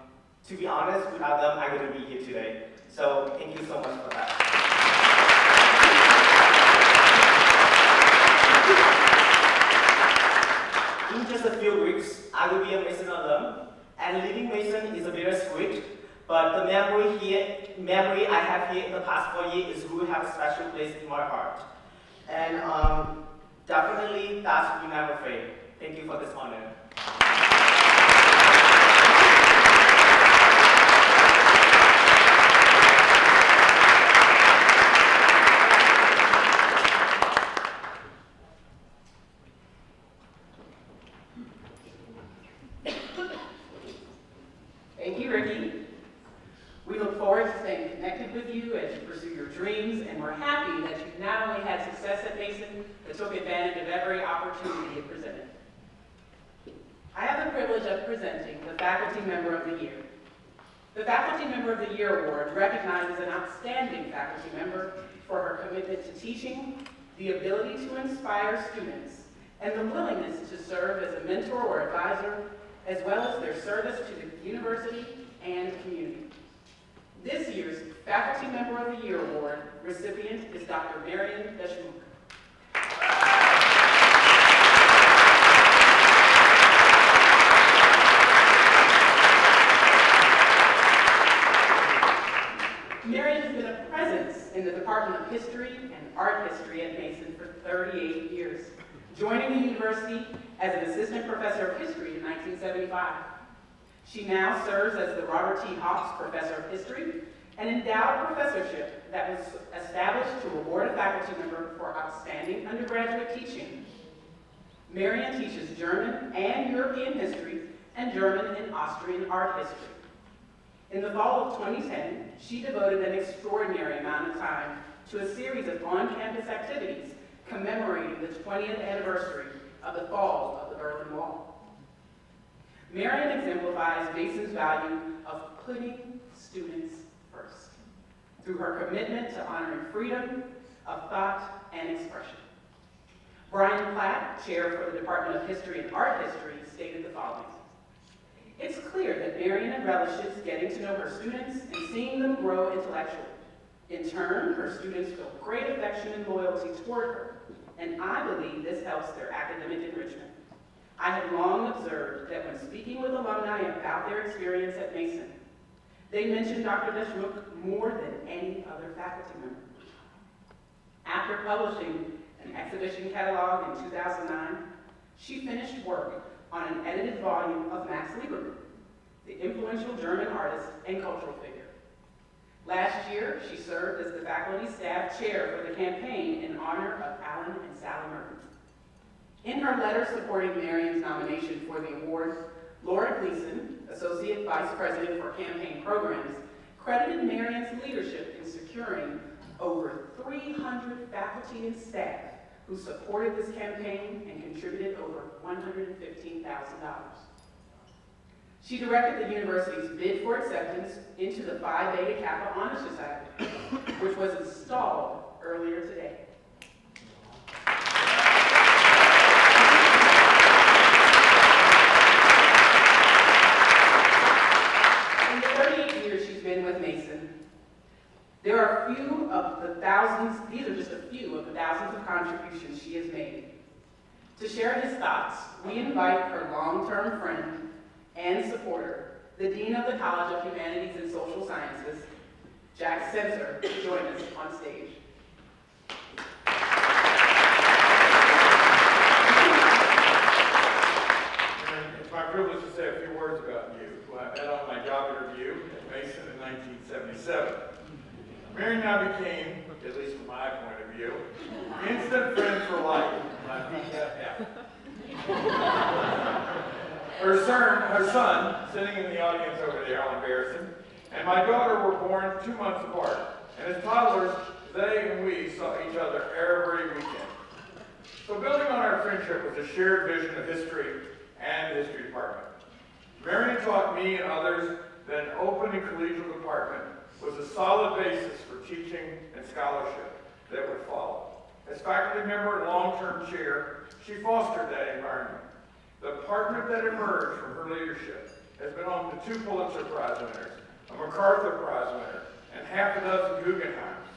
to be honest, without them, I wouldn't be here today. So thank you so much for that. In just a few weeks, I will be a Mason alum, and leaving Mason is a bittersweet, but the memory I have here in the past 4 years is will have a special place in my heart. And definitely that will never fade. Thank you for this honor. Thank you, Ricky. We look forward to staying connected with you as you pursue your dreams, and we're happy that you've not only had success at Mason, but took advantage of every opportunity it presented. I have the privilege of presenting the Faculty Member of the Year. The Faculty Member of the Year Award recognizes an outstanding faculty member for her commitment to teaching, the ability to inspire students, and the willingness to serve as a mentor or advisor, as well as their service to the university and community. This year's Faculty Member of the Year Award recipient is Dr. Marian Deshmukh. Marian has been a presence in the Department of History and Art History at Mason for 38 years, joining the university as an assistant professor of history in 1975. She now serves as the Robert T. Hawks Professor of History, an endowed professorship that was established to award a faculty member for outstanding undergraduate teaching. Marian teaches German and European history and German and Austrian art history. In the fall of 2010, she devoted an extraordinary amount of time to a series of on-campus activities commemorating the 20th anniversary of the fall of the Berlin Wall. Marian exemplifies Mason's value of putting students first through her commitment to honoring freedom of thought and expression. Brian Platt, chair for the Department of History and Art History, stated the following: "It's clear that Marian relishes getting to know her students and seeing them grow intellectually. In turn, her students feel great affection and loyalty toward her, and I believe this helps their academic enrichment. I have long observed that when speaking with alumni about their experience at Mason, they mention Dr. Deshmukh more than any other faculty member." After publishing an exhibition catalog in 2009, she finished work on an edited volume of Max Liebermann, the influential German artist and cultural figure. Last year, she served as the faculty staff chair for the campaign in honor of Alan and Sally Merton. In her letter supporting Marian's nomination for the award, Laura Gleason, Associate Vice President for Campaign Programs, credited Marian's leadership in securing over 300 faculty and staff who supported this campaign and contributed over $115,000. She directed the university's bid for acceptance into the Phi Beta Kappa Honor Society, which was installed earlier today. In the 38 years she's been with Mason, there are a few of the thousands, these are just a few of the thousands of contributions she has made. To share his thoughts, we invite her long-term friend and supporter, the Dean of the College of Humanities and Social Sciences, Jack Spencer, to join us on stage. It's my privilege to say a few words about you, who I met on my job interview at Mason in 1977. Marian and I became, at least from my point of view, instant friends for life. My BFF. Her son, sitting in the audience over there, Alan Barrison, and my daughter were born 2 months apart. And as toddlers, they and we saw each other every weekend. So building on our friendship was a shared vision of history and the history department. Marian taught me and others that an open and collegial department was a solid basis for teaching and scholarship that would follow. As faculty member and long-term chair, she fostered that environment. The department that emerged from her leadership has been home to 2 Pulitzer Prize winners, a MacArthur Prize winner, and half a dozen Guggenheims.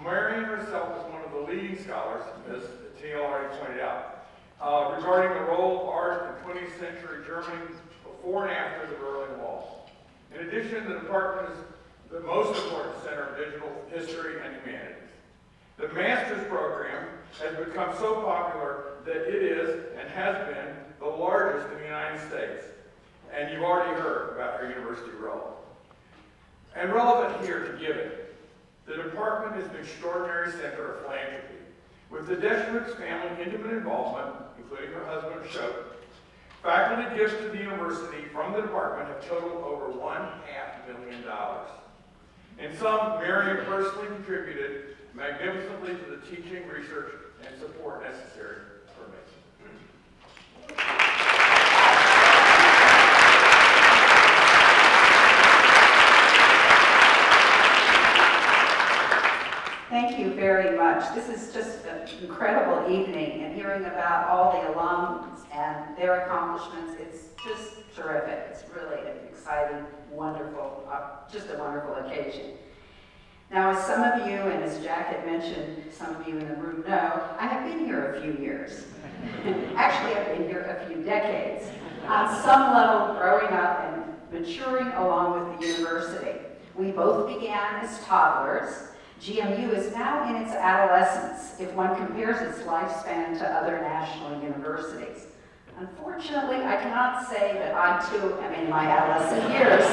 Marian herself is one of the leading scholars, as Tennille already pointed out, regarding the role of art in 20th century Germany before and after the Berlin Wall. In addition, the department is the most important center of digital history and humanities. The master's program has become so popular that it is, and has been, the largest in the United States. And you've already heard about her university role. And relevant here to giving, the department is an extraordinary center of philanthropy. With the Deshmukh's family intimate involvement, including her husband, Ashok, Faculty gifts to the university from the department have totaled over $1.5 million. In some, Marion personally contributed magnificently to the teaching, research, and support necessary for Mason. Thank you very much. This is just an incredible evening, and hearing about all the alums and their accomplishments, it's just terrific. It's really an exciting, wonderful, just a wonderful occasion. Now, as some of you, and as Jack had mentioned, some of you in the room know, I have been here a few years. Actually, I've been here a few decades. On some level, growing up and maturing along with the university. We both began as toddlers. GMU is now in its adolescence, if one compares its lifespan to other national universities. Unfortunately, I cannot say that I too am in my adolescent years.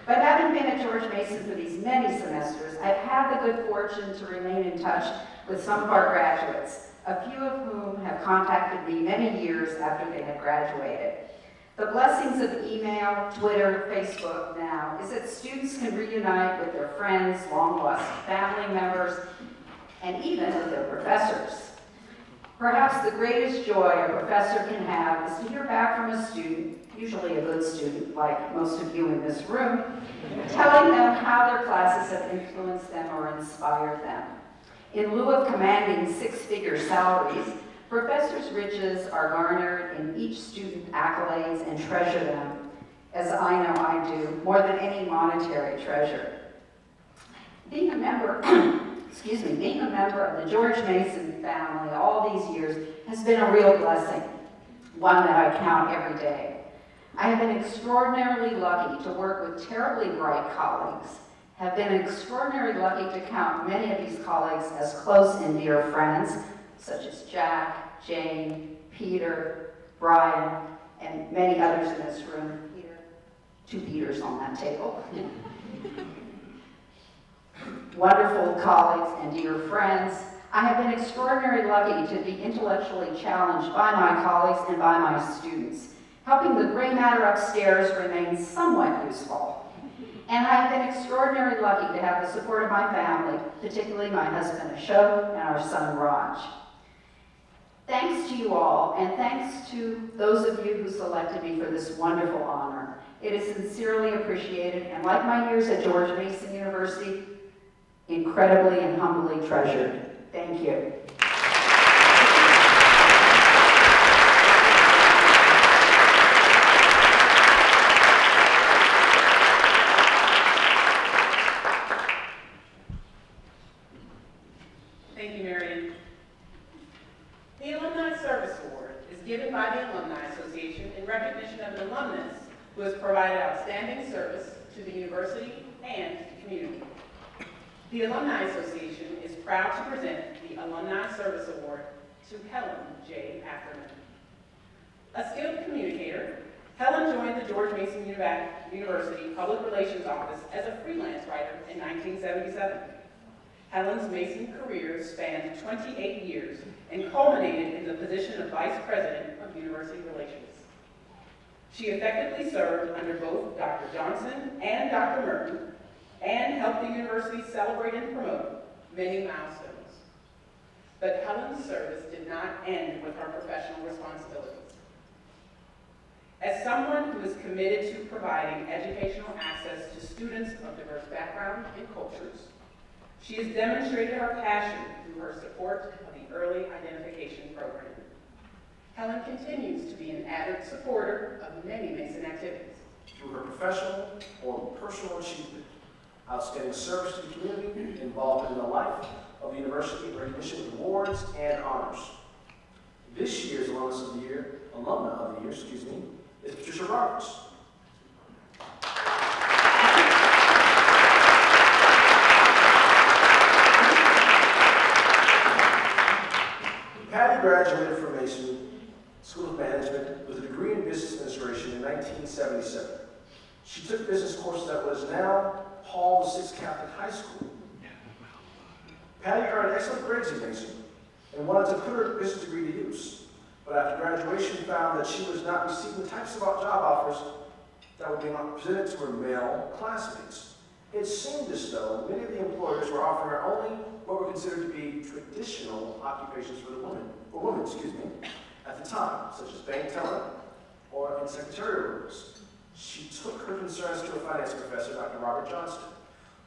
But having been at George Mason for these many semesters, I've had the good fortune to remain in touch with some of our graduates, a few of whom have contacted me many years after they had graduated. The blessings of email, Twitter, Facebook now is that students can reunite with their friends, long-lost family members, and even with their professors. Perhaps the greatest joy a professor can have is to hear back from a student, usually a good student like most of you in this room, telling them how their classes have influenced them or inspired them. In lieu of commanding six-figure salaries, professors' riches are garnered in each student accolades and treasure them, as I know I do, more than any monetary treasure. Being a member, being a member of the George Mason family all these years has been a real blessing, one that I count every day. I have been extraordinarily lucky to work with terribly bright colleagues, have been extraordinarily lucky to count many of these colleagues as close and dear friends, such as Jack, Jane, Peter, Brian, and many others in this room. Peter, two Peters on that table. Wonderful colleagues and dear friends. I have been extraordinarily lucky to be intellectually challenged by my colleagues and by my students, helping the gray matter upstairs remain somewhat useful. And I have been extraordinarily lucky to have the support of my family, particularly my husband Ashok and our son Raj. Thanks to you all, and thanks to those of you who selected me for this wonderful honor. It is sincerely appreciated, and like my years at George Mason University, incredibly and humbly treasured. Thank you. Thank you, Marion. The Alumni Service Award is given by the Alumni Association in recognition of an alumnus who has provided outstanding service to the university and the community. The Alumni Association is proud to present the Alumni Service Award to Helen J. Ackerman. A skilled communicator, Helen joined the George Mason University Public Relations Office as a freelance writer in 1977. Helen's Mason career spanned 28 years and culminated in the position of Vice President of University Relations. She effectively served under both Dr. Johnson and Dr. Merton and helped the university celebrate and promote many milestones. But Helen's service did not end with her professional responsibilities. As someone who is committed to providing educational access to students of diverse backgrounds and cultures, she has demonstrated her passion through her support of the Early Identification Program. Helen continues to be an avid supporter of many Mason activities. Through her professional or personal achievement, outstanding service to the community, involvement in the life of the university, recognition with awards and honors. This year's alumna of the year, is Patricia Roberts. Patty graduated from Mason School of Management with a degree in Business Administration in 1977. She took business courses at what is now Hall VI Catholic High School. Patty earned excellent grades in Mason and wanted to put her business degree to use, but after graduation found that she was not receiving the types of job offers that were being presented to her male classmates. It seemed as though many of the employers were offering her only what were considered to be traditional occupations for women, at the time, such as bank teller or in secretarial roles. She took her concerns to a finance professor, Dr. Robert Johnston,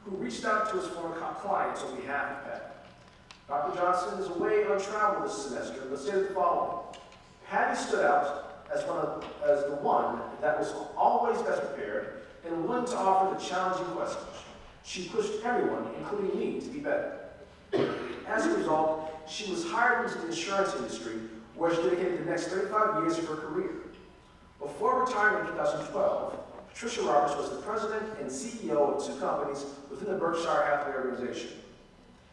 who reached out to his former clients on behalf of Patty. Dr. Johnston is away on travel this semester, but stated the following: Patty stood out as the one that was always best prepared and willing to offer the challenging questions. She pushed everyone, including me, to be better. As a result, she was hired into the insurance industry, where she dedicated the next 35 years of her career. Before retiring in 2012, Patricia Roberts was the president and CEO of 2 companies within the Berkshire Hathaway organization.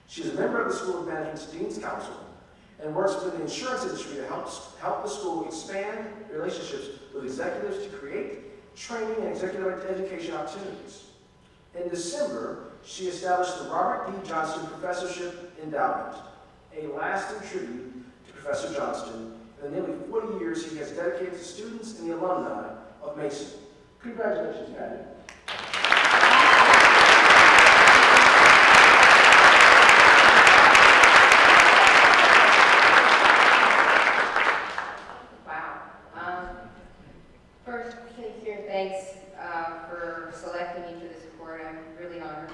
She is a member of the School of Management's Dean's Council and works within the insurance industry to help the school expand relationships with executives to create training and executive education opportunities. In December, she established the Robert D. Johnston Professorship Endowment, a lasting tribute to Professor Johnston in the nearly 40 years he has dedicated to students and the alumni of Mason. Congratulations, Patty. First, sincere thanks for selecting me for this award. I'm really honored.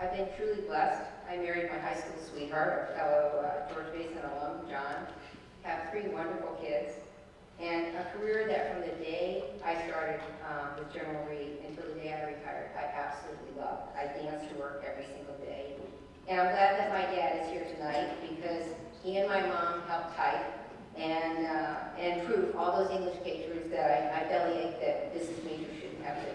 I've been truly blessed. I married my high school sweetheart, a fellow George Mason alum, John. Have 3 wonderful kids, and a career that from the day I started with General Reed until the day I retired, I absolutely loved. I danced to work every single day. And I'm glad that my dad is here tonight because he and my mom helped type and prove all those English pages that I bellyached that business majors shouldn't have to.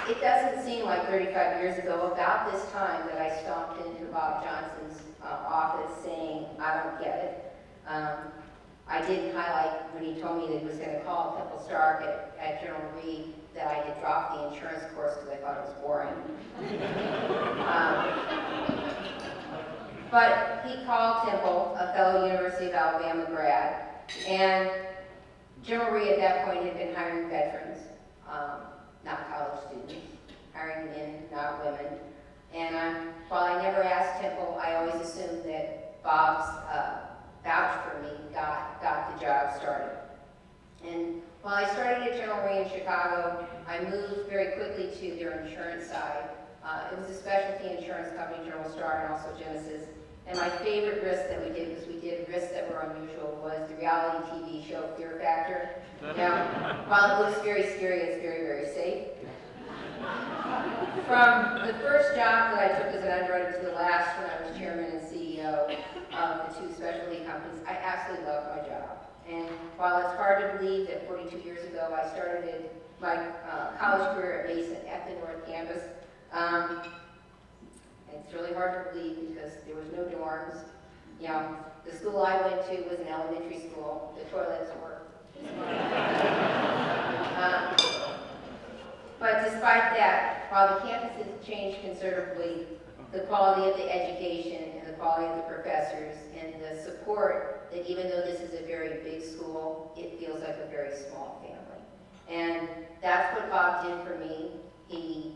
It doesn't seem like 35 years ago, about this time, that I stomped into Bob Johnson's office saying, I don't get it. I did highlight when he told me that he was going to call Temple Stark at General Reed that I had dropped the insurance course because I thought it was boring. But he called Temple, a fellow University of Alabama grad, and General Reed at that point had been hiring veterans, not college students, hiring men, not women. And while I never asked Temple, I always assumed that Bob's vouch for me got the job started. And while I started at General Reed in Chicago, I moved very quickly to their insurance side. It was a specialty insurance company, General Star, and also Genesis. And my favorite risk that we did, because we did risks that were unusual, was the reality TV show Fear Factor. Now, while it looks very scary, it's very, very safe. From the first job that I took as an underwriter to the last, when I was chairman and CEO of the 2 specialty companies, I absolutely loved my job. And while it's hard to believe that 42 years ago I started my college career at Mason at the North Campus, it's really hard to believe because there was no dorms. You know, the school I went to was an elementary school. The toilets were. But despite that, while the campus has changed considerably, the quality of the education and the quality of the professors and the support, that even though this is a very big school, it feels like a very small family. And that's what Bob did for me. He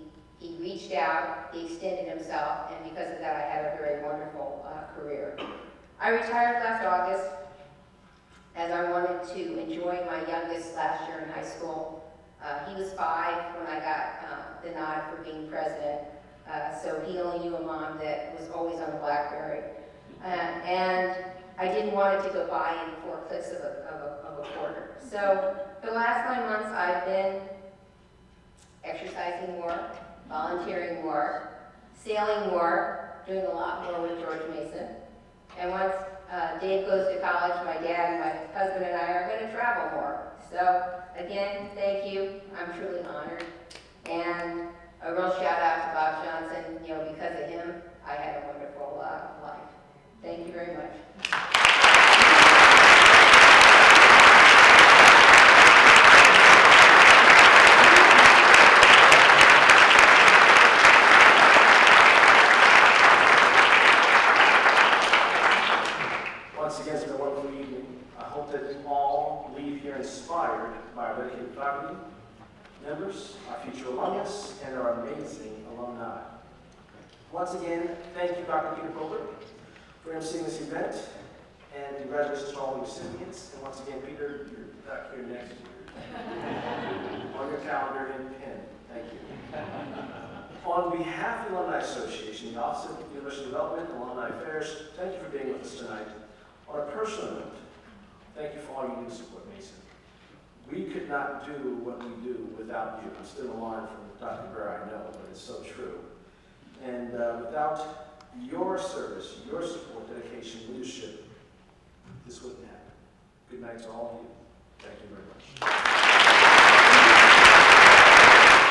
reached out, he extended himself, and because of that, I had a very wonderful career. I retired last August as I wanted to enjoy my youngest last year in high school. He was 5 when I got the nod for being president, so he only knew a mom that was always on the BlackBerry. And I didn't want it to go by in 4 clicks of a quarter. So for the last 9 months, I've been exercising more, volunteering more, sailing more, doing a lot more with George Mason. And once Dave goes to college, my dad and my husband and I are going to travel more. So again, thank you. I'm truly honored. And a real shout out to Bob Johnson. You know, because of him, I had a wonderful life. Thank you very much. Once again, it's been a wonderful evening. I hope that you all leave here inspired by our dedicated faculty, members, our future alumnus, and our amazing alumni. Once again, thank you, Dr. Peter Poker, for emceeing this event, and congratulations to all the recipients. And once again, Peter, you're back here next year. On your calendar and pen. Thank you. On behalf of the Alumni Association, the Office of University Development and Alumni Affairs, thank you for being with us tonight. On a personal note, thank you for all you do to support Mason. We could not do what we do without you. I'm still a line from Dr. Burr, I know, but it's so true. And without your service, your support, dedication, leadership, this wouldn't happen. Good night to all of you. Thank you very much.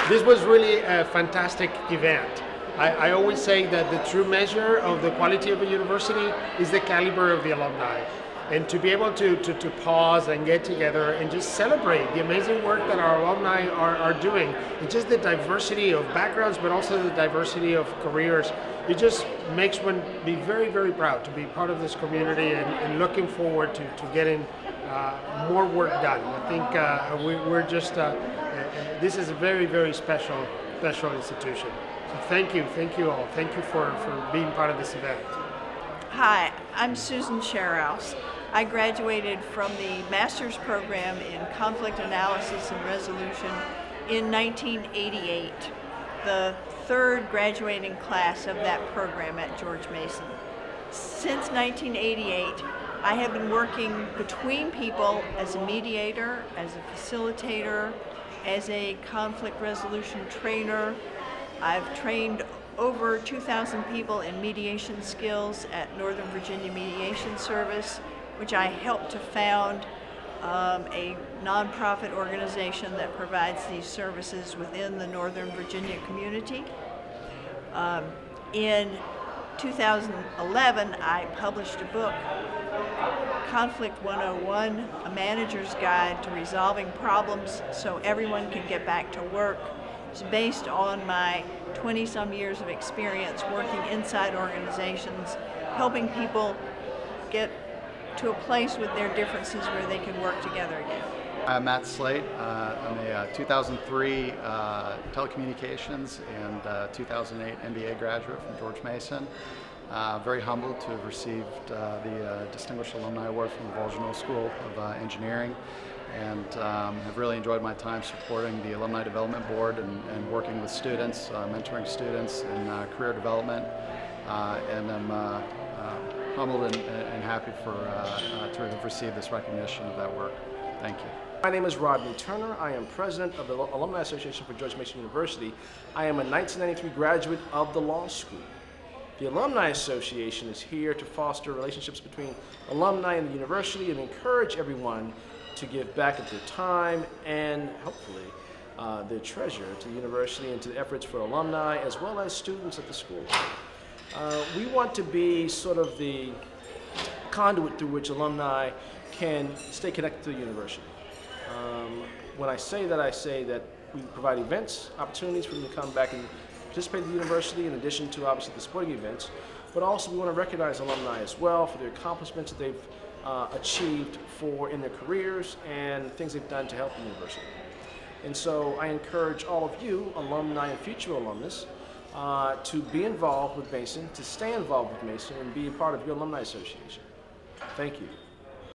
This was really a fantastic event. I always say that the true measure of the quality of a university is the caliber of the alumni. And to be able to pause and get together and just celebrate the amazing work that our alumni are doing, and just the diversity of backgrounds, but also the diversity of careers, it just makes one be very, very proud to be part of this community and looking forward to getting more work done. I think we're just, this is a very, very special institution. So thank you all. Thank you for being part of this event. Hi, I'm Susan Sherhouse. I graduated from the master's program in conflict analysis and resolution in 1988, the third graduating class of that program at George Mason. Since 1988, I have been working between people as a mediator, as a facilitator, as a conflict resolution trainer. I've trained over 2,000 people in mediation skills at Northern Virginia Mediation Service, which I helped to found, a nonprofit organization that provides these services within the Northern Virginia community. In 2011, I published a book, Conflict 101, A Manager's Guide to Resolving Problems so Everyone Can Get Back to Work. It's based on my 20-some years of experience working inside organizations, helping people get to a place with their differences where they can work together again. I'm Matt Slate. I'm a 2003 telecommunications and 2008 MBA graduate from George Mason. Very humbled to have received the Distinguished Alumni Award from the Volgenau School of Engineering, and have really enjoyed my time supporting the Alumni Development Board and working with students, mentoring students in career development, and I'm humbled and happy to have received this recognition of that work. Thank you. My name is Rodney Turner. I am president of the Alumni Association for George Mason University. I am a 1993 graduate of the law school. The Alumni Association is here to foster relationships between alumni and the university and encourage everyone to give back of their time and hopefully their treasure to the university and to the efforts for alumni as well as students at the school. We want to be sort of the conduit through which alumni can stay connected to the university. When I say that we provide events, opportunities for them to come back and participate in the university in addition to obviously the sporting events, but also we want to recognize alumni as well for their accomplishments that they've achieved in their careers and things they've done to help the university. And so I encourage all of you, alumni and future alumnus, to be involved with Mason, to stay involved with Mason, and be a part of your alumni association. Thank you.